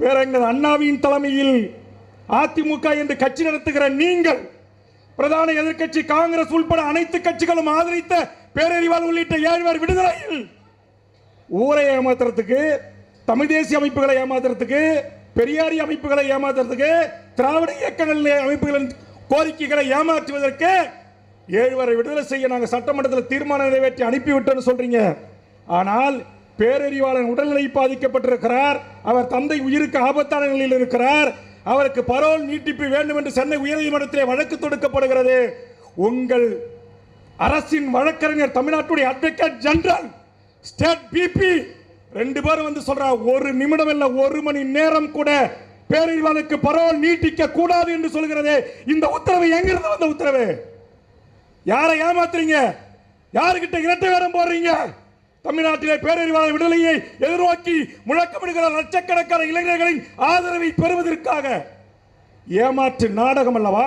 பேரறிஞர் அண்ணாவின் தலைமையில் அதிமுக என்று கட்சி நடத்துகிற நீங்கள், பிரதான எதிர்க்கட்சி காங்கிரஸ் உள்பட அனைத்து கட்சிகளும் ஆதரித்த பேரறிவாளன் உள்ளிட்ட 7 பேர் விடுதலையில் ஊரை ஏமாத்துறதுக்கு, தமிழ் தேசிய அமைப்புகளை ஏமாத்துறதுக்கு, பெரியாரி அமைப்புகளை ஏமாத்துறதுக்கு, திராவிட இயக்கங்கள் அமைப்புகளின் கோரிக்கைகளை ஏமாற்றுவதற்கு 7 பேரை விடுதலை செய்ய நாங்கள் சட்டமன்றத்தில் தீர்மானம் நிறைவேற்றி அனுப்பிவிட்டோம்னு சொல்றீங்க. ஆனால் பேரறிவாளன் உடல்நிலை பாதிக்கப்பட்டிருக்கிறார். அவர் தந்தை உயிருக்கு ஆபத்தான நிலையில் இருக்கிறார். அவருக்கு பரோல் நீட்டிப்பு வேண்டும் என்று சென்னை உயர்நீதிமன்றத்திலே வழக்கு தொடுக்கப்படுகிறது. உங்கள் அரசின் வழக்கறிஞர், தமிழ்நாட்டுடைய அட்வொகேட் ஜெனரல், ஸ்டேட் பிபி 2 பேரும் வந்து சொல்ற, ஒரு நிமிடம் இல்ல 1 மணி நேரம் கூட பேரறிவாளனுக்கு பரோல் நீட்டிக்க கூடாது என்று சொல்கிறது. இந்த உத்தரவு எங்கிருந்து வந்த உத்தரவு? யாரை ஏமாத்துறீங்க? யாருக்கிட்ட இரட்டை வேடம் போடுறீங்க? தமிழ்நாட்டிலே பேரறிவாளன் விடுதலையை எதிர்நோக்கி முழக்கமிடுகிற லட்சக்கணக்கான இளைஞர்களின் ஆதரவை பெறுவதற்காக ஏமாற்று நாடகம் அல்லவா?